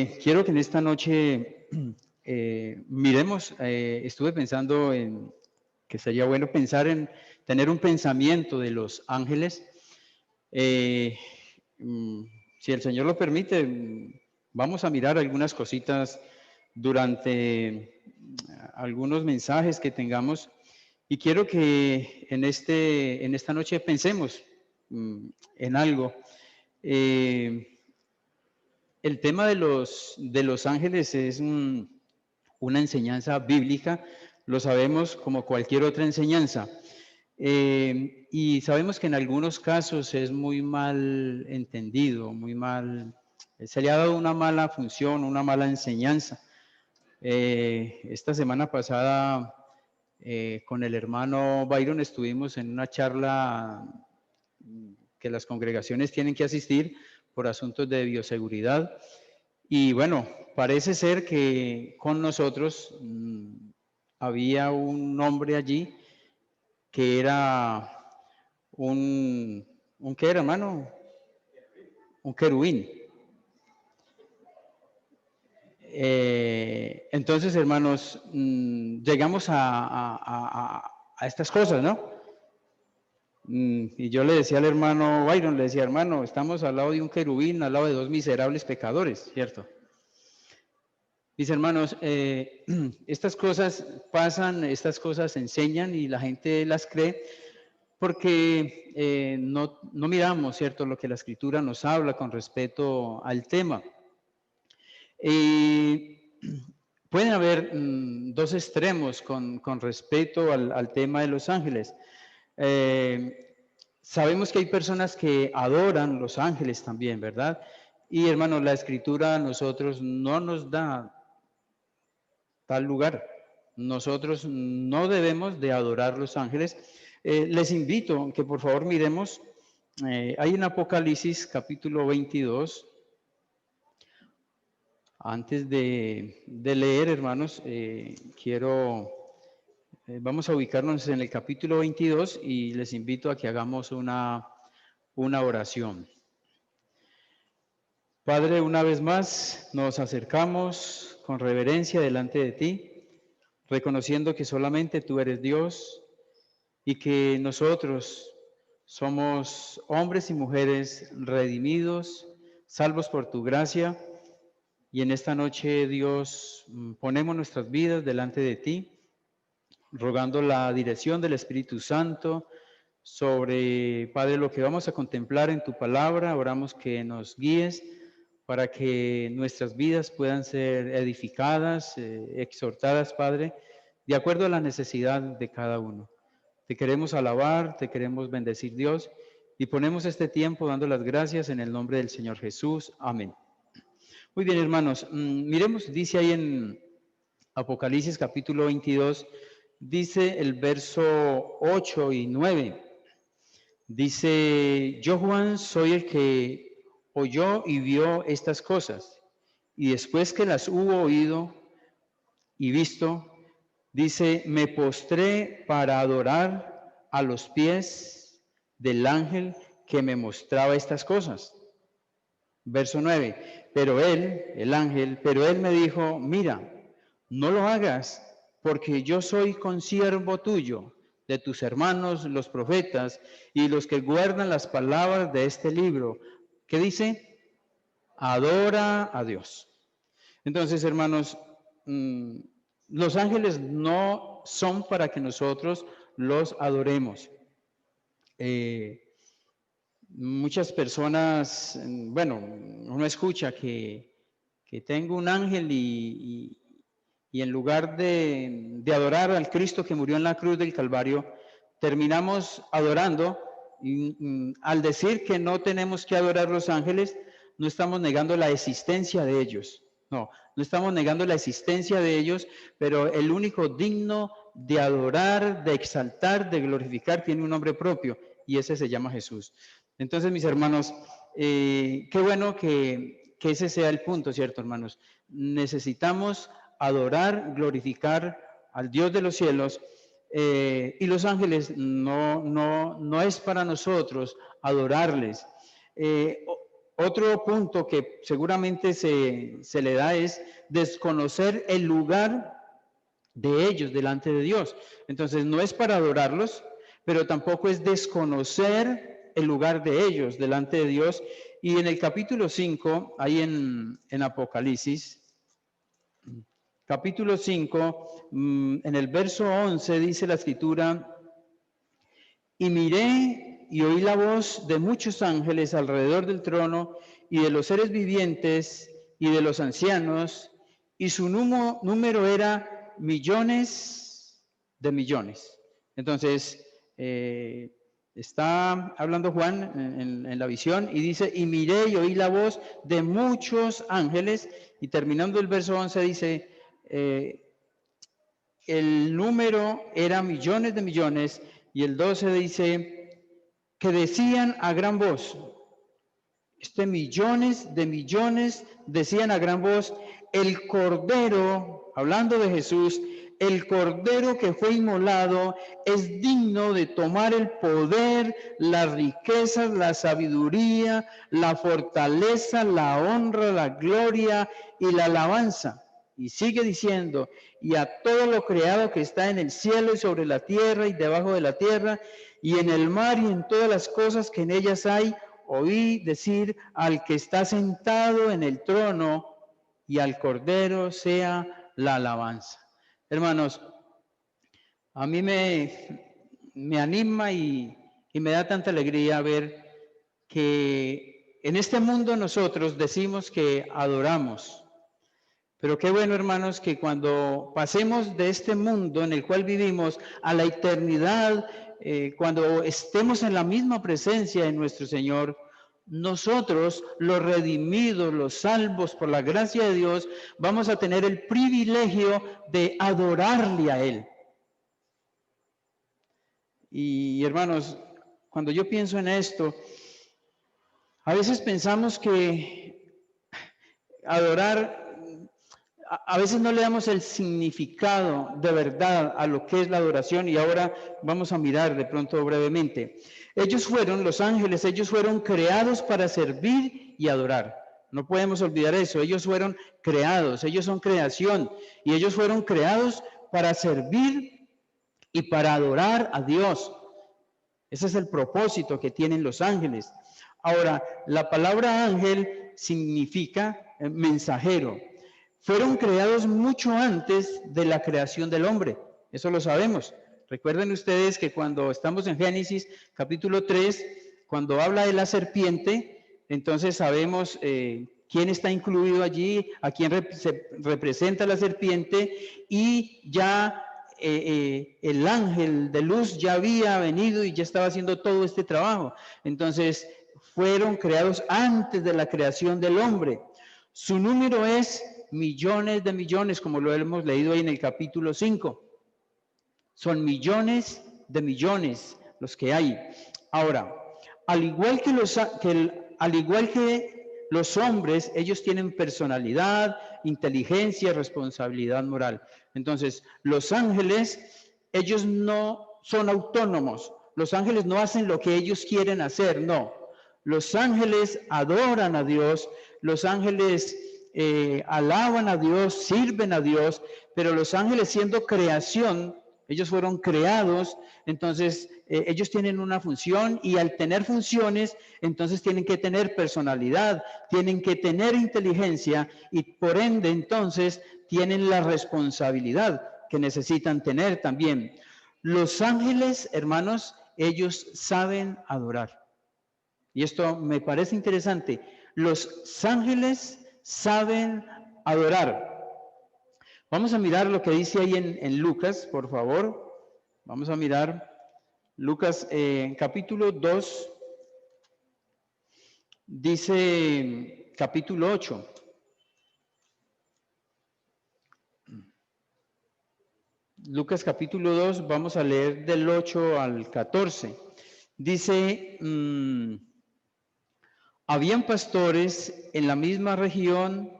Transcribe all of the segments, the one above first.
Quiero que en esta noche miremos, estuve pensando en que sería bueno pensar en tener un pensamiento de los ángeles. Eh, mm, si el Señor lo permite, vamos a mirar algunas cositas durante algunos mensajes que tengamos y quiero que en esta noche pensemos en algo. Eh, el tema de los ángeles es una enseñanza bíblica, lo sabemos como cualquier otra enseñanza. Y sabemos que en algunos casos es muy mal entendido, muy mal, se le ha dado una mala función, una mala enseñanza. Esta semana pasada con el hermano Byron estuvimos en una charla que las congregaciones tienen que asistir por asuntos de bioseguridad. Y bueno, parece ser que con nosotros había un hombre allí que era ¿qué era, hermano? Un querubín. Entonces, hermanos, llegamos a estas cosas, ¿no? Y yo le decía al hermano Byron, le decía, hermano, estamos al lado de un querubín, al lado de dos miserables pecadores, ¿cierto? Mis hermanos, estas cosas pasan, estas cosas se enseñan y la gente las cree porque no miramos, ¿cierto?, lo que la Escritura nos habla con respecto al tema. Pueden haber dos extremos con respecto al tema de los ángeles. Sabemos que hay personas que adoran los ángeles también, ¿verdad? Y hermanos, la Escritura a nosotros no nos da tal lugar. Nosotros no debemos de adorar los ángeles. Les invito que por favor miremos, hay en Apocalipsis capítulo 22. Antes de leer, hermanos, vamos a ubicarnos en el capítulo 22 y les invito a que hagamos una oración. Padre, una vez más nos acercamos con reverencia delante de ti, reconociendo que solamente tú eres Dios y que nosotros somos hombres y mujeres redimidos, salvos por tu gracia. Y en esta noche, Dios, ponemos nuestras vidas delante de ti, rogando la dirección del Espíritu Santo sobre, Padre, lo que vamos a contemplar en tu palabra. Oramos que nos guíes para que nuestras vidas puedan ser edificadas, exhortadas, Padre, de acuerdo a la necesidad de cada uno. Te queremos alabar, te queremos bendecir, Dios, y ponemos este tiempo dando las gracias en el nombre del Señor Jesús. Amén. Muy bien, hermanos, miremos, dice ahí en Apocalipsis capítulo 22, dice el verso 8 y 9, dice, yo Juan soy el que oyó y vio estas cosas, y después que las hubo oído y visto, dice, me postré para adorar a los pies del ángel que me mostraba estas cosas. Verso 9, pero él, el ángel, pero él me dijo, mira, no lo hagas, porque yo soy consiervo tuyo, de tus hermanos, los profetas, y los que guardan las palabras de este libro. ¿Qué dice? Adora a Dios. Entonces, hermanos, los ángeles no son para que nosotros los adoremos. Muchas personas, bueno, uno escucha que tengo un ángel y en lugar de adorar al Cristo que murió en la cruz del Calvario, terminamos adorando y al decir que no tenemos que adorar los ángeles, no estamos negando la existencia de ellos. No estamos negando la existencia de ellos, pero el único digno de adorar, de exaltar, de glorificar, tiene un nombre propio y ese se llama Jesús. Entonces, mis hermanos, qué bueno que ese sea el punto, ¿cierto, hermanos? Necesitamos adorar, glorificar al Dios de los cielos, y los ángeles no es para nosotros adorarles. Otro punto que seguramente se le da es desconocer el lugar de ellos delante de Dios. Entonces, no es para adorarlos, pero tampoco es desconocer el lugar de ellos delante de Dios. Y en el capítulo 5, ahí en Apocalipsis, capítulo 5, en el verso 11 dice la escritura: y miré y oí la voz de muchos ángeles alrededor del trono y de los seres vivientes y de los ancianos, y su número era millones de millones. Entonces, está hablando Juan en la visión y dice: y miré y oí la voz de muchos ángeles, y terminando el verso 11 dice, el número era millones de millones, y el 12 dice que decían a gran voz, millones de millones decían a gran voz: el Cordero, hablando de Jesús, el Cordero que fue inmolado es digno de tomar el poder, las riquezas, la sabiduría, la fortaleza, la honra, la gloria y la alabanza. Y sigue diciendo: y a todo lo creado que está en el cielo y sobre la tierra y debajo de la tierra y en el mar y en todas las cosas que en ellas hay, oí decir al que está sentado en el trono y al Cordero sea la alabanza. Hermanos, a mí me anima y me da tanta alegría ver que en este mundo nosotros decimos que adoramos. Pero qué bueno, hermanos, que cuando pasemos de este mundo en el cual vivimos a la eternidad, cuando estemos en la misma presencia de nuestro Señor, nosotros, los redimidos, los salvos por la gracia de Dios, vamos a tener el privilegio de adorarle a Él. Y hermanos, cuando yo pienso en esto, a veces pensamos que adorar, a veces no le damos el significado de verdad a lo que es la adoración, y ahora vamos a mirar de pronto brevemente. Los ángeles, ellos fueron creados para servir y adorar. No podemos olvidar eso. Ellos fueron creados, ellos son creación, y ellos fueron creados para servir y para adorar a Dios. Ese es el propósito que tienen los ángeles. Ahora, la palabra ángel significa mensajero. Fueron creados mucho antes de la creación del hombre, eso lo sabemos. Recuerden ustedes que cuando estamos en Génesis capítulo 3, cuando habla de la serpiente, entonces sabemos quién está incluido allí, a quién representa la serpiente, y ya el ángel de luz ya había venido y ya estaba haciendo todo este trabajo. Entonces, fueron creados antes de la creación del hombre. Su número es millones de millones, como lo hemos leído ahí en el capítulo 5. Son millones de millones los que hay. Ahora, al igual que los hombres, ellos tienen personalidad, inteligencia, responsabilidad moral. Entonces, los ángeles, ellos no son autónomos. Los ángeles no hacen lo que ellos quieren hacer, no. Los ángeles adoran a Dios, los ángeles alaban a Dios, sirven a Dios, pero los ángeles, siendo creación, ellos fueron creados, entonces ellos tienen una función, y al tener funciones, entonces tienen que tener personalidad, tienen que tener inteligencia, y por ende entonces tienen la responsabilidad que necesitan tener también. Los ángeles, hermanos, ellos saben adorar. Y esto me parece interesante. Los ángeles saben adorar. Vamos a mirar lo que dice ahí en Lucas, por favor. Vamos a mirar Lucas capítulo 2, dice capítulo 8. Lucas capítulo 2, vamos a leer del 8 al 14. Dice, habían pastores en la misma región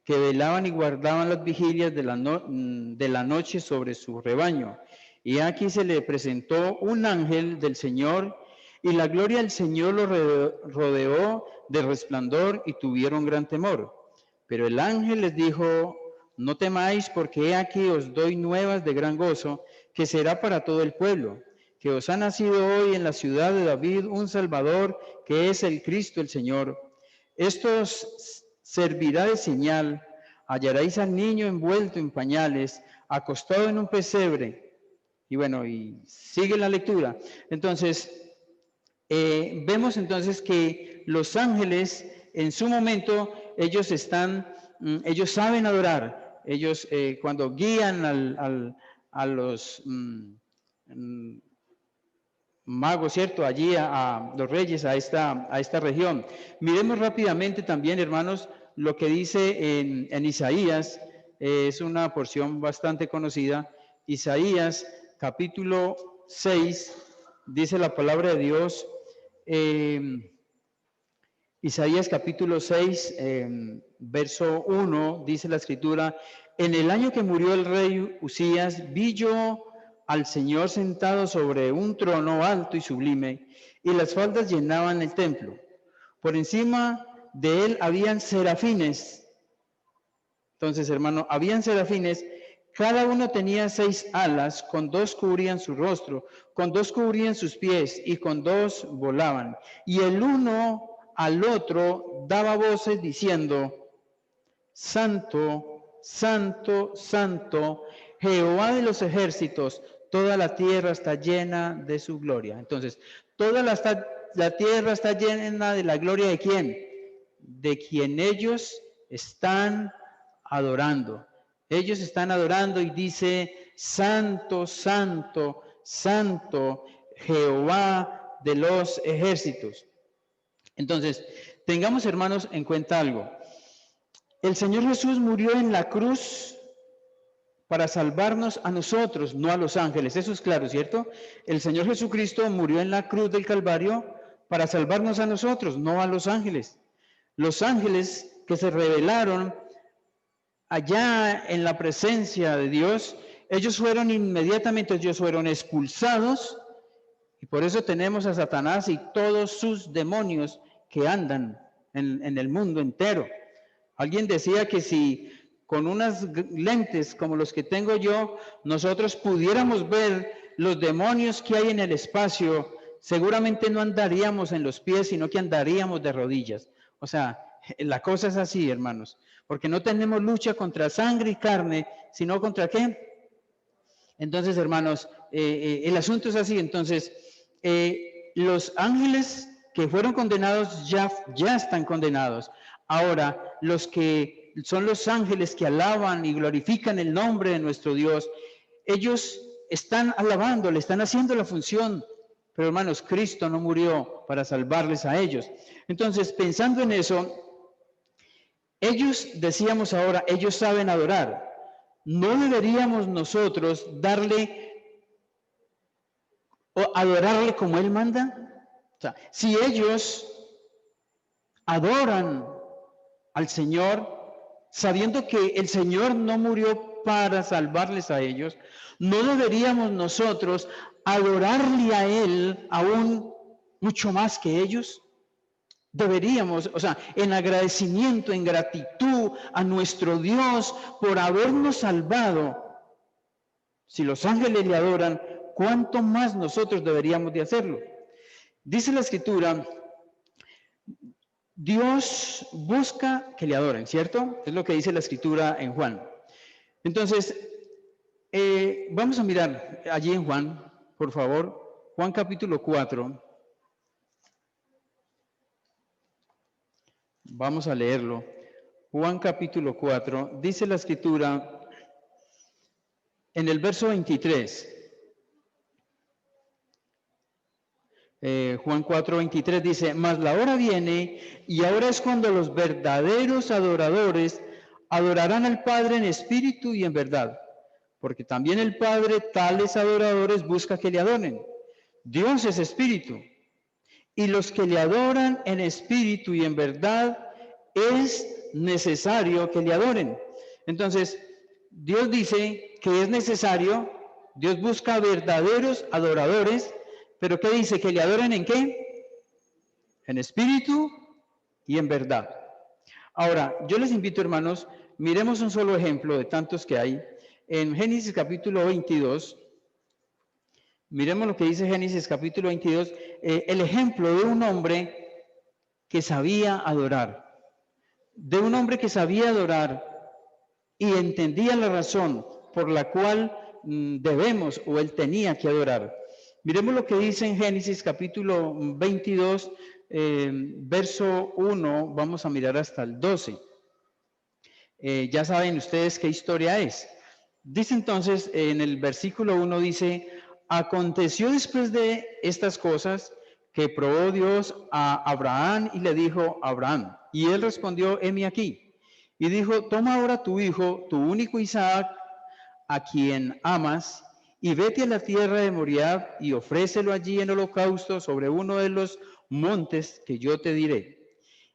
que velaban y guardaban las vigilias de la noche sobre su rebaño. Y aquí se le presentó un ángel del Señor, y la gloria del Señor los rodeó de resplandor y tuvieron gran temor. Pero el ángel les dijo: no temáis, porque he aquí os doy nuevas de gran gozo, que será para todo el pueblo, que os ha nacido hoy en la ciudad de David un Salvador, que es el Cristo el Señor. Esto os servirá de señal: hallaréis al niño envuelto en pañales, acostado en un pesebre. Y bueno, y sigue la lectura. Entonces, vemos entonces que los ángeles, en su momento, ellos saben adorar. Ellos cuando guían a los magos, ¿cierto? Allí a los reyes, a esta región. Miremos rápidamente también, hermanos, lo que dice en Isaías. Es una porción bastante conocida. Isaías, capítulo 6, dice la palabra de Dios. Isaías capítulo 6, verso 1, dice la escritura: en el año que murió el rey Usías, vi yo al Señor sentado sobre un trono alto y sublime, y las faldas llenaban el templo. Por encima de él habían serafines. Entonces, hermano, habían serafines, cada uno tenía 6 alas, con 2 cubrían su rostro, con 2 cubrían sus pies, y con 2 volaban. Y el uno al otro daba voces diciendo: Santo, Santo, Santo, Jehová de los ejércitos, toda la tierra está llena de su gloria. Entonces, toda la tierra está llena de la gloria ¿de quién? De quien ellos están adorando. Ellos están adorando y dice: Santo, Santo, Santo, Jehová de los ejércitos. Entonces, tengamos, hermanos, en cuenta algo. El Señor Jesús murió en la cruz para salvarnos a nosotros, no a los ángeles. Eso es claro, ¿cierto? El Señor Jesucristo murió en la cruz del Calvario para salvarnos a nosotros, no a los ángeles. Los ángeles que se rebelaron allá en la presencia de Dios, ellos fueron expulsados, y por eso tenemos a Satanás y todos sus demonios que andan en el mundo entero. Alguien decía que si con unas lentes como los que tengo yo, nosotros pudiéramos ver los demonios que hay en el espacio, seguramente no andaríamos en los pies, sino que andaríamos de rodillas. O sea, la cosa es así, hermanos, porque no tenemos lucha contra sangre y carne, sino contra ¿qué? Entonces, hermanos, el asunto es así. Entonces, los ángeles que fueron condenados ya están condenados. Ahora, los que son los ángeles que alaban y glorifican el nombre de nuestro Dios, ellos están alabando, le están haciendo la función. Pero, hermanos, Cristo no murió para salvarles a ellos. Entonces, pensando en eso, ellos, decíamos ahora, ellos saben adorar. ¿No deberíamos nosotros darle o adorarle como Él manda? O sea, si ellos adoran al Señor, sabiendo que el Señor no murió para salvarles a ellos, ¿no deberíamos nosotros adorarle a Él aún mucho más que ellos? Deberíamos, o sea, en agradecimiento, en gratitud a nuestro Dios por habernos salvado. Si los ángeles le adoran, ¿cuánto más nosotros deberíamos de hacerlo? Dice la Escritura, Dios busca que le adoren, ¿cierto? Es lo que dice la Escritura en Juan. Entonces, vamos a mirar allí en Juan, por favor, Juan capítulo 4. Vamos a leerlo. Juan capítulo 4, dice la Escritura en el verso 23. Juan 4, 23 dice: mas la hora viene, y ahora es cuando los verdaderos adoradores adorarán al Padre en espíritu y en verdad, porque también el Padre tales adoradores busca que le adoren. Dios es espíritu, y los que le adoran en espíritu y en verdad es necesario que le adoren. Entonces, Dios dice que es necesario, Dios busca verdaderos adoradores Pero ¿qué dice? Que le adoren ¿en qué? En espíritu y en verdad. Ahora, yo les invito, hermanos, miremos un solo ejemplo de tantos que hay. En Génesis capítulo 22, miremos lo que dice Génesis capítulo 22, el ejemplo de un hombre que sabía adorar, de un hombre que sabía adorar y entendía la razón por la cual debemos o él tenía que adorar. Miremos lo que dice en Génesis capítulo 22, verso 1, vamos a mirar hasta el 12. Ya saben ustedes qué historia es. Dice entonces, en el versículo 1 dice, aconteció después de estas cosas que probó Dios a Abraham y le dijo, Abraham, y él respondió, heme aquí. Y dijo, toma ahora tu hijo, tu único Isaac, a quien amas, y vete a la tierra de Moriah y ofrécelo allí en holocausto sobre uno de los montes que yo te diré.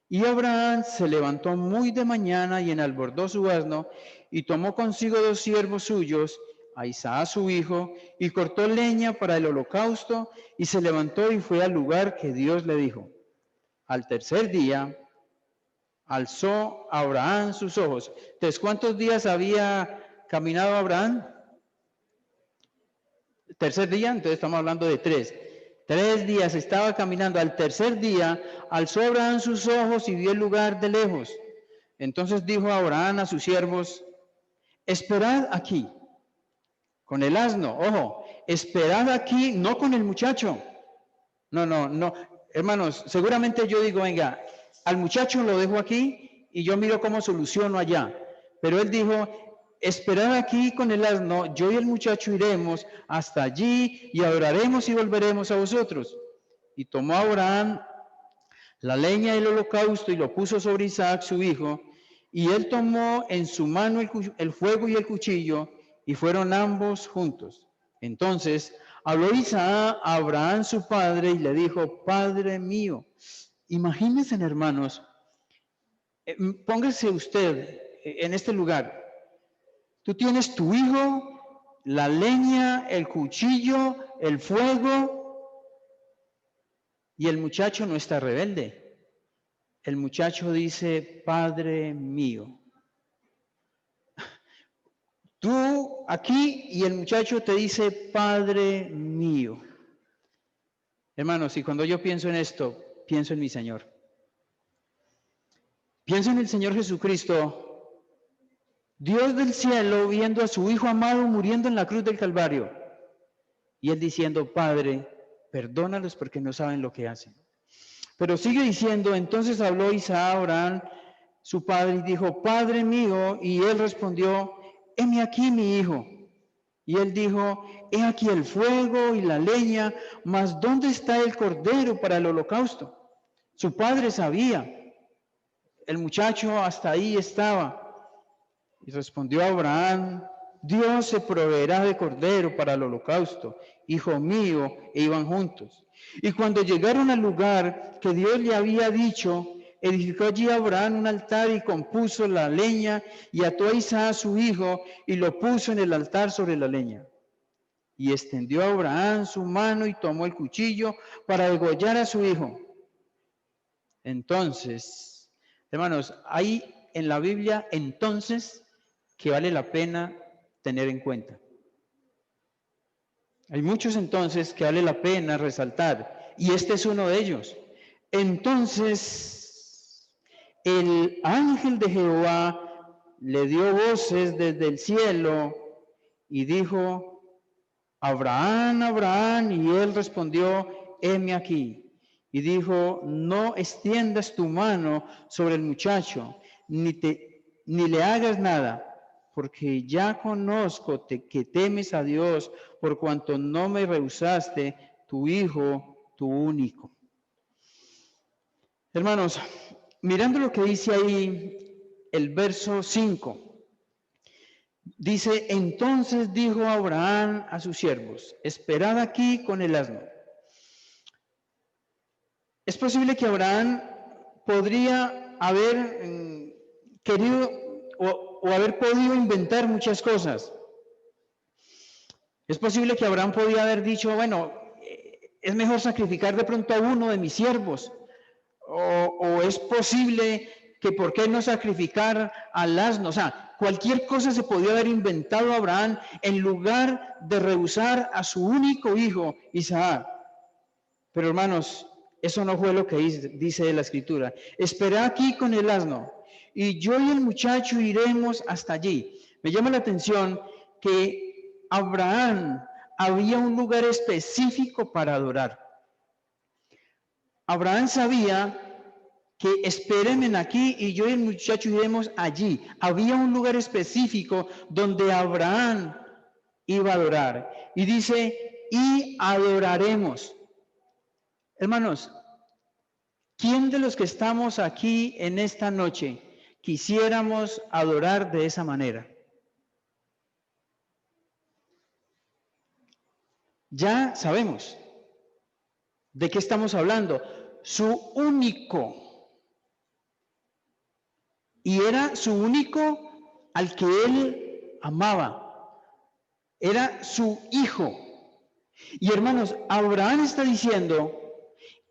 Y Abraham se levantó muy de mañana y enalbordó su asno y tomó consigo 2 siervos suyos, a Isaac su hijo, y cortó leña para el holocausto y se levantó y fue al lugar que Dios le dijo. Al tercer día alzó Abraham sus ojos. Entonces, ¿cuántos días había caminado Abraham? Tercer día, entonces estamos hablando de 3. 3 días estaba caminando. Al tercer día alzó Abraham sus ojos y vio el lugar de lejos. Entonces dijo Abraham a sus siervos, esperad aquí con el asno, ojo, esperad aquí, no con el muchacho. No, hermanos, seguramente yo digo, venga, al muchacho lo dejo aquí y yo miro cómo soluciono allá. Pero él dijo, esperad aquí con el asno, yo y el muchacho iremos hasta allí y adoraremos y volveremos a vosotros. Y tomó Abraham la leña del holocausto y lo puso sobre Isaac su hijo, y él tomó en su mano el fuego y el cuchillo, y fueron ambos juntos. Entonces habló Isaac a Abraham su padre y le dijo, Padre mío. Imagínense, hermanos, póngase usted en este lugar. Tú tienes tu hijo, la leña, el cuchillo, el fuego, y el muchacho no está rebelde. El muchacho dice, Padre mío. Tú aquí y el muchacho te dice, Padre mío. Hermanos, y cuando yo pienso en esto, pienso en mi Señor. Pienso en el Señor Jesucristo, Dios del cielo, viendo a su Hijo amado muriendo en la cruz del Calvario. Y Él diciendo, Padre, perdónalos porque no saben lo que hacen. Pero sigue diciendo, entonces habló Isaac a Abraham, su padre, y dijo, Padre mío, y él respondió, heme aquí mi hijo. Y él dijo, he aquí el fuego y la leña, mas ¿dónde está el cordero para el holocausto? Su padre sabía, el muchacho hasta ahí estaba. Y respondió Abraham, Dios se proveerá de cordero para el holocausto, hijo mío, e iban juntos. Y cuando llegaron al lugar que Dios le había dicho, edificó allí Abraham un altar y compuso la leña y ató a Isaac su hijo y lo puso en el altar sobre la leña. Y extendió a Abraham su mano y tomó el cuchillo para degollar a su hijo. Entonces, hermanos, hay en la Biblia entonces que vale la pena tener en cuenta. Hay muchos entonces que vale la pena resaltar, y este es uno de ellos. Entonces, el ángel de Jehová le dio voces desde el cielo y dijo, Abraham, Abraham, y él respondió, heme aquí. Y dijo, no extiendas tu mano sobre el muchacho, ni le hagas nada, porque ya conozco que temes a Dios, por cuanto no me rehusaste tu hijo, tu único. Hermanos, mirando lo que dice ahí el verso 5, dice, entonces dijo Abraham a sus siervos, esperad aquí con el asno. Es posible que Abraham podría haber querido o haber podido inventar muchas cosas. Es posible que Abraham podía haber dicho, bueno, es mejor sacrificar de pronto a uno de mis siervos. O es posible que por qué no sacrificar al asno. O sea, cualquier cosa se podía haber inventado Abraham en lugar de rehusar a su único hijo, Isaac. Pero hermanos, eso no fue lo que dice la Escritura. Esperá aquí con el asno, y yo y el muchacho iremos hasta allí. Me llama la atención que Abraham había un lugar específico para adorar. Abraham sabía que espérenme aquí y yo y el muchacho iremos allí. Había un lugar específico donde Abraham iba a adorar. Y dice, y adoraremos. Hermanos, ¿quién de los que estamos aquí en esta noche quisiéramos adorar de esa manera? Ya sabemos de qué estamos hablando. Su único. Y era su único al que él amaba. Era su hijo. Y hermanos, Abraham está diciendo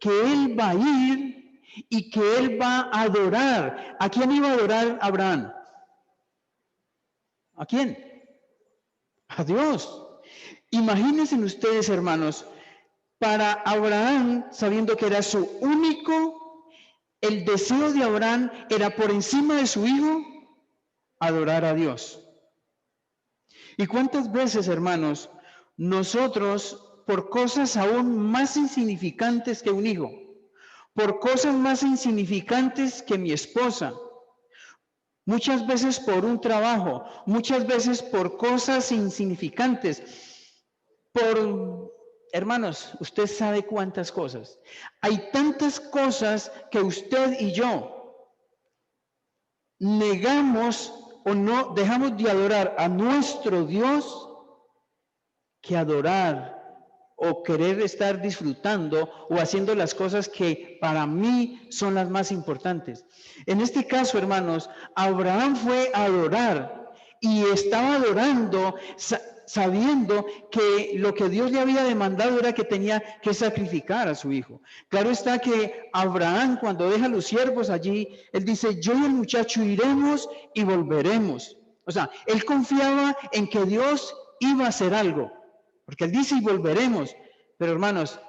que él va a ir y que él va a adorar. ¿A quién iba a adorar Abraham? ¿A quién? A Dios. Imagínense ustedes, hermanos, para Abraham, sabiendo que era su único, el deseo de Abraham era por encima de su hijo, adorar a Dios. ¿Y cuántas veces, hermanos, nosotros, por cosas aún más insignificantes que un hijo, por cosas más insignificantes que mi esposa, muchas veces por un trabajo, muchas veces por cosas insignificantes, hermanos, usted sabe cuántas cosas. Hay tantas cosas que usted y yo negamos o no dejamos de adorar a nuestro Dios que adorar o querer estar disfrutando o haciendo las cosas que para mí son las más importantes. En este caso, hermanos, Abraham fue a adorar y estaba adorando sabiendo que lo que Dios le había demandado era que tenía que sacrificar a su hijo. Claro está que Abraham, cuando deja a los siervos allí, él dice, yo y el muchacho iremos y volveremos. O sea, él confiaba en que Dios iba a hacer algo. Porque él dice y volveremos. Pero hermanos,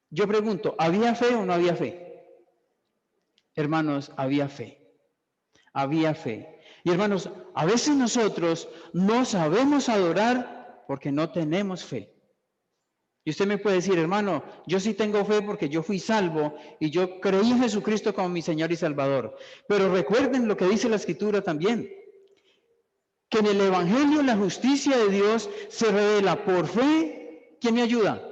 yo pregunto, ¿había fe o no había fe? Hermanos, había fe. Había fe. Y hermanos, a veces nosotros no sabemos adorar porque no tenemos fe. Y usted me puede decir, hermano, yo sí tengo fe porque yo fui salvo y yo creí en Jesucristo como mi Señor y Salvador. Pero recuerden lo que dice la Escritura también. Que en el Evangelio la justicia de Dios se revela por fe. ¿Quién me ayuda?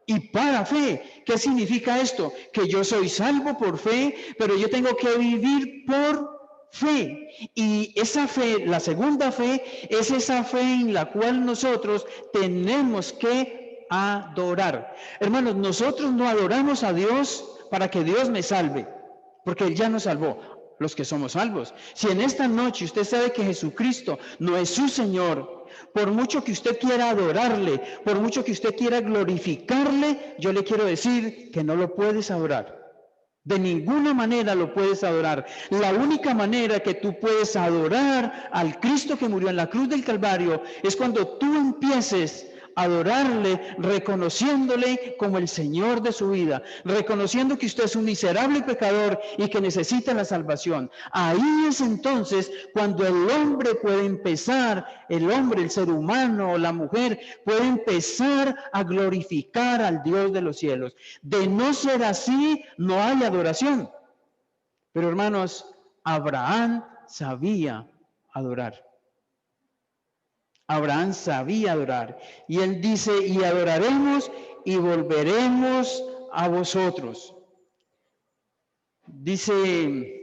Y para fe. ¿Qué significa esto? Que yo soy salvo por fe, pero yo tengo que vivir por fe. Y esa fe, la segunda fe, es esa fe en la cual nosotros tenemos que adorar. Hermanos, nosotros no adoramos a Dios para que Dios me salve, porque Él ya nos salvó. Los que somos salvos. Si en esta noche usted sabe que Jesucristo no es su Señor, por mucho que usted quiera adorarle, por mucho que usted quiera glorificarle, yo le quiero decir que no lo puedes adorar. De ninguna manera lo puedes adorar. La única manera que tú puedes adorar al Cristo que murió en la cruz del Calvario es cuando tú empieces a adorarle, reconociéndole como el Señor de su vida, reconociendo que usted es un miserable pecador y que necesita la salvación. Ahí es entonces cuando el hombre puede empezar, el hombre, el ser humano o la mujer puede empezar a glorificar al Dios de los cielos. De no ser así, no hay adoración. Pero hermanos, Abraham sabía adorar. Abraham sabía adorar. Y él dice, y adoraremos y volveremos a vosotros. Dice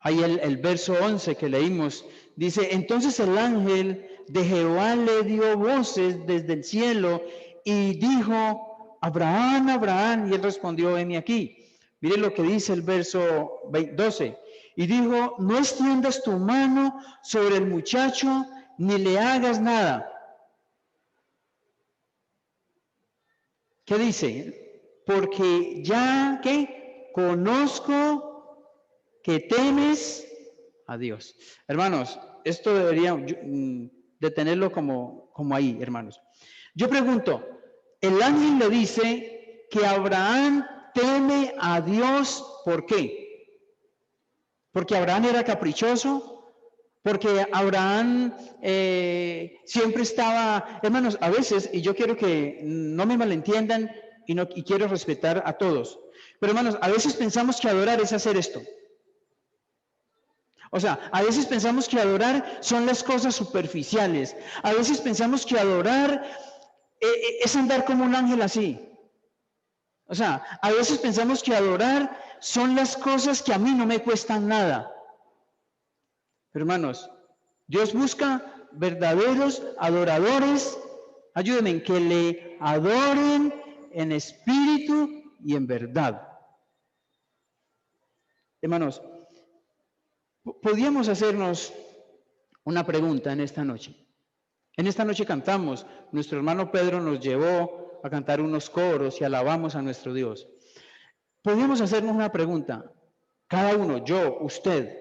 ahí el verso 11 que leímos, dice, entonces el ángel de Jehová le dio voces desde el cielo y dijo, Abraham, Abraham, y él respondió, heme aquí. Mire lo que dice el verso 12. Y dijo, no extiendas tu mano sobre el muchacho, ni le hagas nada. ¿Qué dice? Porque ya que conozco que temes a Dios. Hermanos, esto debería de tenerlo como ahí, hermanos. Yo pregunto, el ángel le dice que Abraham teme a Dios, ¿por qué? Porque Abraham era caprichoso, porque Abraham siempre estaba, hermanos, a veces, y yo quiero que no me malentiendan y quiero respetar a todos, pero hermanos, a veces pensamos que adorar es hacer esto. O sea, a veces pensamos que adorar son las cosas superficiales. A veces pensamos que adorar es andar como un ángel así. O sea, a veces pensamos que adorar son las cosas que a mí no me cuestan nada. Pero hermanos, Dios busca verdaderos adoradores. Ayúdenme en que le adoren en espíritu y en verdad. Hermanos, podríamos hacernos una pregunta en esta noche. En esta noche cantamos, nuestro hermano Pedro nos llevó a cantar unos coros y alabamos a nuestro Dios. Podríamos hacernos una pregunta, cada uno, yo, usted.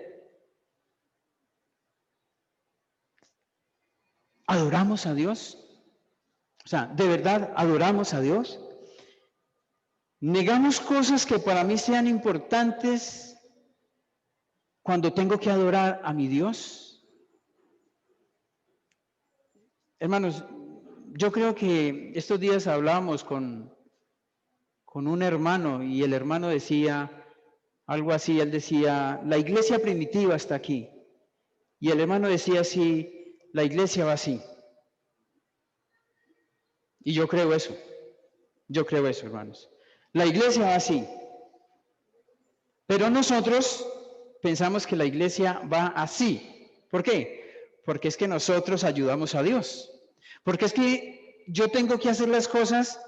¿Adoramos a Dios? O sea, ¿de verdad adoramos a Dios? ¿Negamos cosas que para mí sean importantes cuando tengo que adorar a mi Dios? Hermanos, yo creo que estos días hablábamos con un hermano y el hermano decía algo así, él decía, la iglesia primitiva está aquí. Y el hermano decía así, la iglesia va así. Y yo creo eso, hermanos. La iglesia va así. Pero nosotros pensamos que la iglesia va así. ¿Por qué? Porque es que nosotros ayudamos a Dios. Porque es que yo tengo que hacer las cosas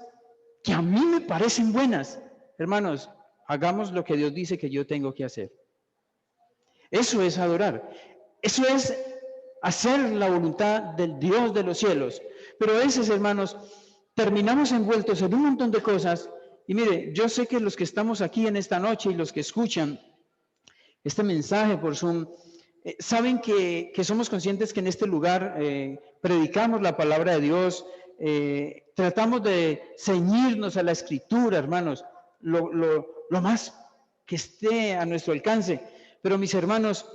que a mí me parecen buenas. Hermanos, hagamos lo que Dios dice que yo tengo que hacer. Eso es adorar. Eso es hacer la voluntad del Dios de los cielos. Pero a veces, hermanos, terminamos envueltos en un montón de cosas. Y mire, yo sé que los que estamos aquí en esta noche y los que escuchan este mensaje por Zoom, saben que somos conscientes que en este lugar predicamos la palabra de Dios, tratamos de ceñirnos a la Escritura, hermanos, lo más que esté a nuestro alcance. Pero mis hermanos,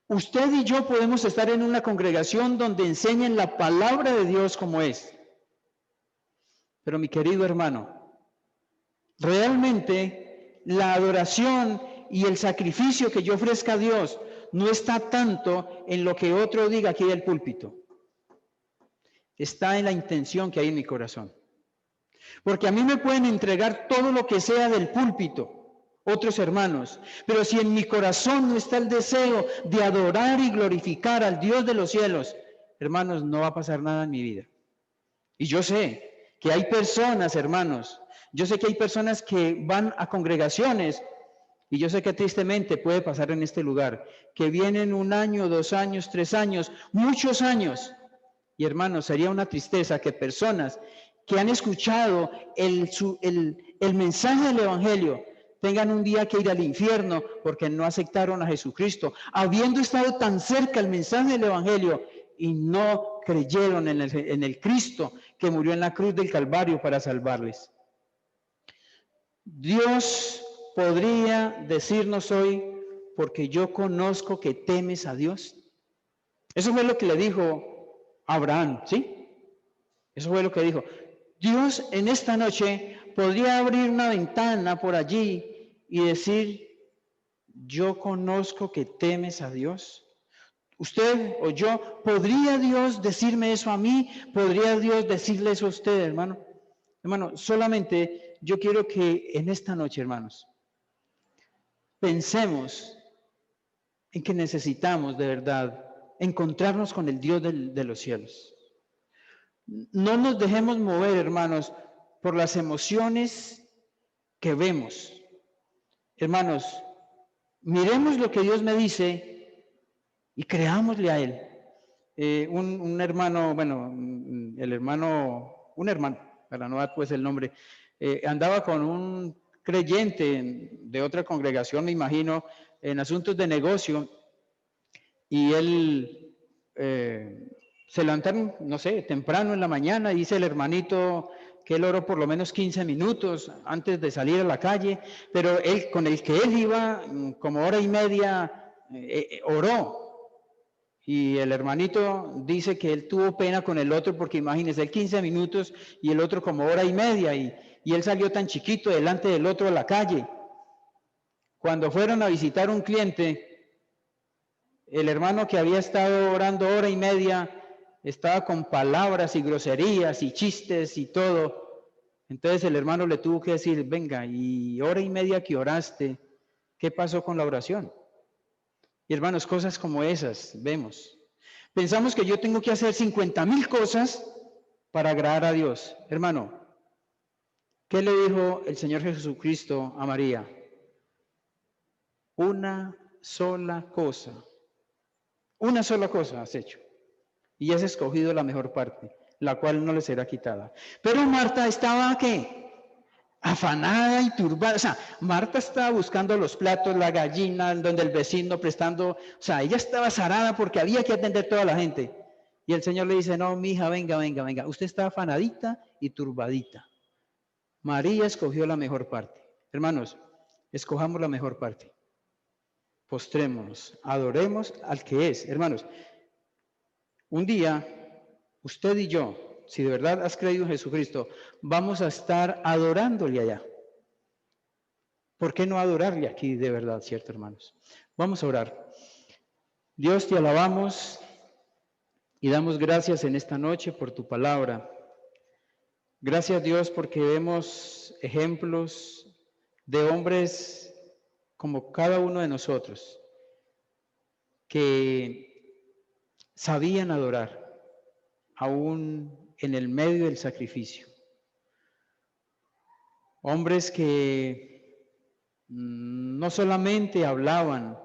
usted y yo podemos estar en una congregación donde enseñen la palabra de Dios como es. Pero mi querido hermano, realmente la adoración y el sacrificio que yo ofrezca a Dios no está tanto en lo que otro diga aquí del púlpito. Está en la intención que hay en mi corazón. Porque a mí me pueden entregar todo lo que sea del púlpito, otros hermanos, pero si en mi corazón no está el deseo de adorar y glorificar al Dios de los cielos, hermanos, no va a pasar nada en mi vida. Y yo sé que hay personas, hermanos, yo sé que hay personas que van a congregaciones, y yo sé que tristemente puede pasar en este lugar, que vienen 1 año, 2 años, 3 años, muchos años. Y hermanos, sería una tristeza que personas que han escuchado el mensaje del Evangelio tengan un día que ir al infierno porque no aceptaron a Jesucristo, habiendo estado tan cerca el mensaje del Evangelio y no creyeron en el Cristo que murió en la cruz del Calvario para salvarles. Dios podría decirnos hoy, porque yo conozco que temes a Dios. Eso fue lo que le dijo Abraham, ¿sí? Eso fue lo que dijo. Dios en esta noche podría abrir una ventana por allí y decir, yo conozco que temes a Dios. Usted o yo, ¿podría Dios decirme eso a mí? ¿Podría Dios decirle eso a usted, hermano? Hermano, solamente yo quiero que en esta noche, hermanos, pensemos en que necesitamos de verdad encontrarnos con el Dios de los cielos. No nos dejemos mover, hermanos, por las emociones que vemos. Hermanos, miremos lo que Dios me dice y creámosle a Él. Un hermano, bueno, un hermano, para no dar pues el nombre, andaba con un creyente de otra congregación, me imagino, en asuntos de negocio, y él se levantaron, no sé, temprano en la mañana, dice el hermanito que él oró por lo menos 15 minutos antes de salir a la calle, pero él, con el que él iba, como hora y media, oró. Y el hermanito dice que él tuvo pena con el otro porque imagínese, él 15 minutos y el otro como hora y media, y él salió tan chiquito delante del otro a la calle. Cuando fueron a visitar un cliente, el hermano que había estado orando hora y media estaba con palabras y groserías y chistes y todo. Entonces el hermano le tuvo que decir, venga, y hora y media que oraste, ¿qué pasó con la oración? Y hermanos, cosas como esas vemos. Pensamos que yo tengo que hacer 50,000 cosas para agradar a Dios. Hermano, ¿qué le dijo el Señor Jesucristo a María? Una sola cosa has hecho. Y has escogido la mejor parte, la cual no le será quitada. Pero Marta estaba, ¿qué? Afanada y turbada. O sea, Marta estaba buscando los platos, la gallina, donde el vecino prestando. O sea, ella estaba zarada porque había que atender a toda la gente. Y el Señor le dice, no, mija, venga. Usted está afanadita y turbadita. María escogió la mejor parte. Hermanos, escojamos la mejor parte. Postrémonos, adoremos al que es. Hermanos, un día, usted y yo, si de verdad has creído en Jesucristo, vamos a estar adorándole allá. ¿Por qué no adorarle aquí de verdad, cierto, hermanos? Vamos a orar. Dios, te alabamos y damos gracias en esta noche por tu palabra. Gracias, Dios, porque vemos ejemplos de hombres como cada uno de nosotros que sabían adorar, aún en el medio del sacrificio. Hombres que no solamente hablaban,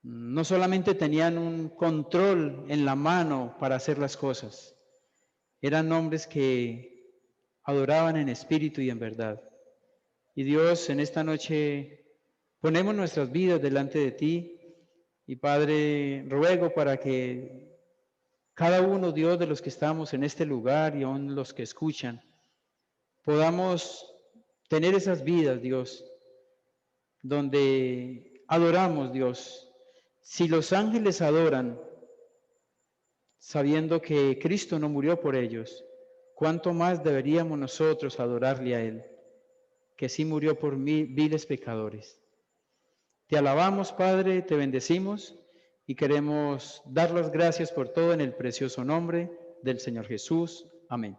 no solamente tenían un control en la mano para hacer las cosas, eran hombres que adoraban en espíritu y en verdad. Y Dios, en esta noche ponemos nuestras vidas delante de ti y Padre, ruego para que cada uno, Dios, de los que estamos en este lugar y aún los que escuchan, podamos tener esas vidas, Dios, donde adoramos, Dios. Si los ángeles adoran, sabiendo que Cristo no murió por ellos, ¿cuánto más deberíamos nosotros adorarle a Él, que sí murió por viles pecadores? Te alabamos, Padre, te bendecimos y queremos dar las gracias por todo en el precioso nombre del Señor Jesús. Amén.